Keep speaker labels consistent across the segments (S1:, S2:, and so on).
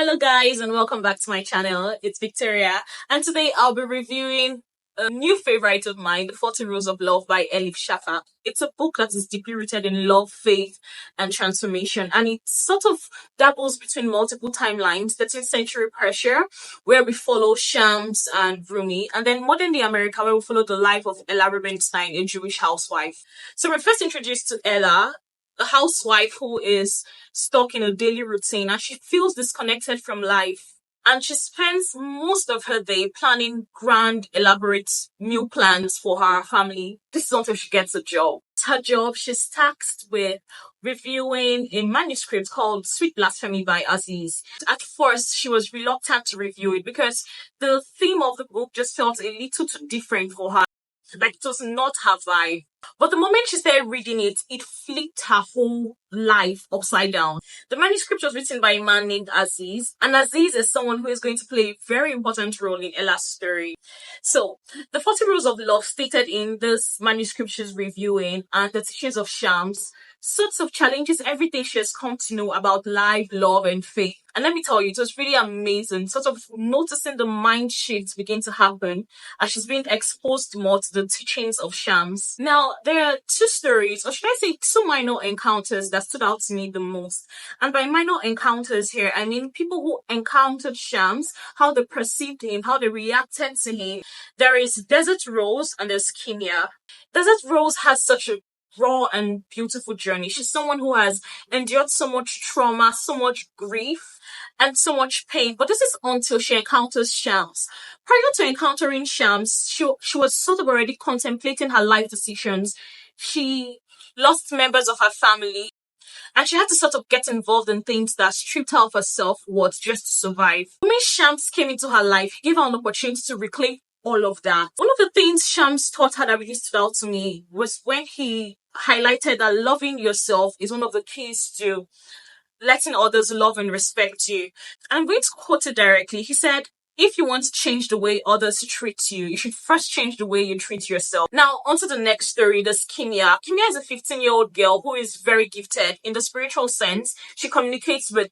S1: Hello guys and welcome back to my channel. It's Victoria and today I'll be reviewing a new favorite of mine, The 40 Rules of Love by Elif Shafak. It's a book that is deeply rooted in love, faith and transformation, and it sort of dabbles between multiple timelines: 13th century Persia, where we follow Shams and Rumi, and then modern day America, where we follow the life of Ella Rubenstein, a Jewish housewife. So we're first introduced to Ella, a housewife who is stuck in a daily routine and she feels disconnected from life. And she spends most of her day planning grand, elaborate meal plans for her family. This is until she gets a job. Her job, she's tasked with reviewing a manuscript called Sweet Blasphemy by Aziz. At first, she was reluctant to review it because the theme of the book just felt a little too different for her. Like, it was not her vibe. But the moment she started reading it, it flipped her whole life upside down. The manuscript was written by a man named Aziz, and Aziz is someone who is going to play a very important role in Ella's story. So, the 40 Rules of Love stated in this manuscript she's reviewing and the teachings of Shams sorts of challenges every day she has come to know about life, love, and faith. And let me tell you, it was really amazing, sort of noticing the mind shifts begin to happen as she's being exposed more to the teachings of Shams. Now, there are two stories, or should I say two minor encounters that stood out to me the most. And by minor encounters here, I mean people who encountered Shams, how they perceived him, how they reacted to him. There is Desert Rose and there's Kimia. Desert Rose has such a raw and beautiful journey. She's someone who has endured so much trauma, so much grief, and so much pain. But this is until she encounters Shams. Prior to encountering Shams, she was sort of already contemplating her life decisions. She lost members of her family, and she had to sort of get involved in things that stripped her of her self-worth just to survive. When Shams came into her life, he gave her an opportunity to reclaim all of that. One of the things Shams taught her that really stood out to me was when he highlighted that loving yourself is one of the keys to letting others love and respect you. And I'm going to quote it directly. He said, if you want to change the way others treat you, you should first change the way you treat yourself. Now, on to the next story, there's Kimia. Kimia is a 15-year-old girl who is very gifted in the spiritual sense. She communicates with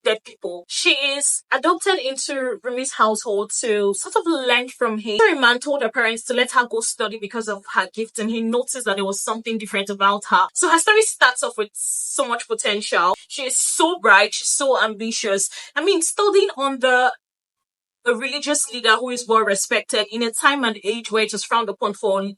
S1: dead people. She is adopted into Rumi's household to sort of learn from him. Her man told her parents to let her go study because of her gift, and he noticed that there was something different about her. So her story starts off with so much potential. She is so bright, she's so ambitious. I mean, studying under a religious leader who is well respected in a time and age where it was frowned upon for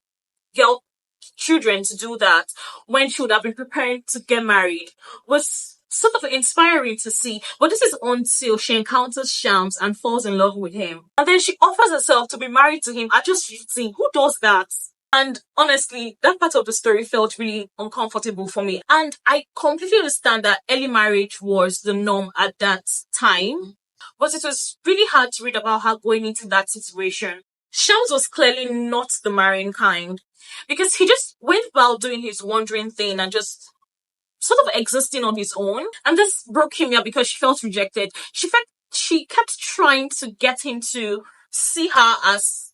S1: children to do that, when she would have been preparing to get married, was sort of inspiring to see. But this is until she encounters Shams and falls in love with him. And then she offers herself to be married to him at just 15. Who does that? And honestly, that part of the story felt really uncomfortable for me. And I completely understand that early marriage was the norm at that time. But it was really hard to read about her going into that situation. Shams was clearly not the marrying kind, because he just went about doing his wandering thing and just sort of existing on his own. And this broke him up because she felt rejected. She kept trying to get him to see her as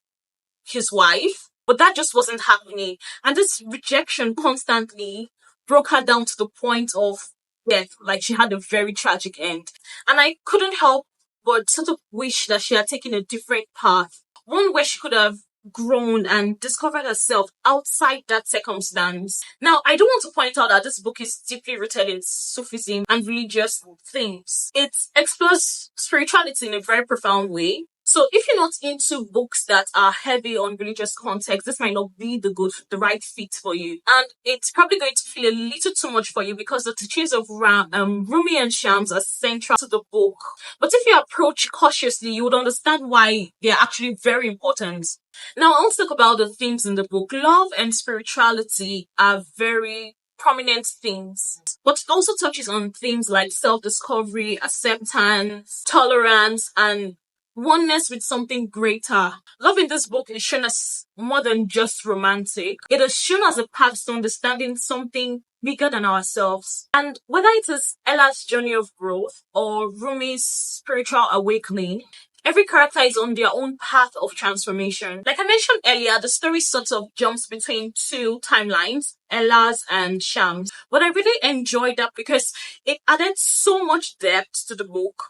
S1: his wife, but that just wasn't happening. And this rejection constantly broke her down to the point of death. Like, she had a very tragic end. And I couldn't help but sort of wish that she had taken a different path. One where she could have grown and discovered herself outside that circumstance. Now, I do want to point out that this book is deeply rooted in Sufism and religious themes. It explores spirituality in a very profound way. So if you're not into books that are heavy on religious context, this might not be the right fit for you. And it's probably going to feel a little too much for you because the teachings of Rumi and Shams are central to the book. But if you approach cautiously, you would understand why they're actually very important. Now, I'll talk about the themes in the book. Love and spirituality are very prominent themes, but it also touches on themes like self-discovery, acceptance, tolerance, and oneness with something greater. Love in this book is shown as more than just romantic. It is shown as a path to understanding something bigger than ourselves. And whether it is Ella's journey of growth or Rumi's spiritual awakening, every character is on their own path of transformation. Like I mentioned earlier, the story sort of jumps between two timelines, Ella's and Shams. But I really enjoyed that because it added so much depth to the book.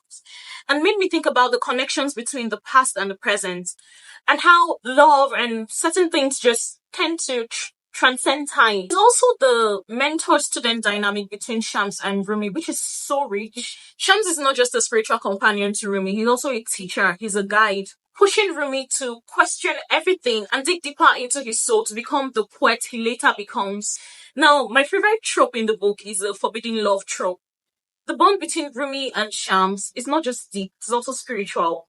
S1: and made me think about the connections between the past and the present, and how love and certain things just tend to transcend time. There's also the mentor-student dynamic between Shams and Rumi, which is so rich. Shams is not just a spiritual companion to Rumi, he's also a teacher, he's a guide, pushing Rumi to question everything and dig deeper into his soul to become the poet he later becomes. Now, my favorite trope in the book is the forbidden love trope. The bond between Rumi and Shams is not just deep, it's also spiritual.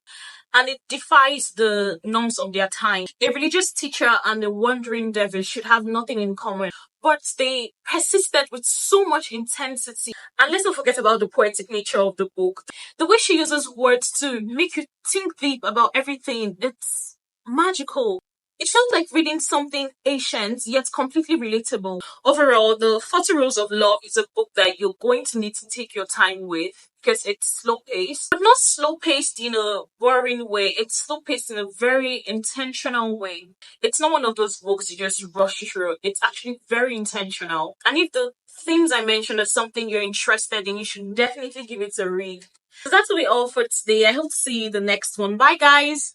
S1: And it defies the norms of their time. A religious teacher and a wandering devil should have nothing in common, but they persisted with so much intensity. And let's not forget about the poetic nature of the book. The way she uses words to make you think deep about everything, it's magical. It felt like reading something ancient yet completely relatable. Overall, The 40 Rules of Love is a book that you're going to need to take your time with because it's slow paced, but not slow paced in a boring way. It's slow paced in a very intentional way. It's not one of those books you just rush through. It's actually very intentional. And if the things I mentioned are something you're interested in, you should definitely give it a read. So that's all for today. I hope to see you in the next one. Bye, guys.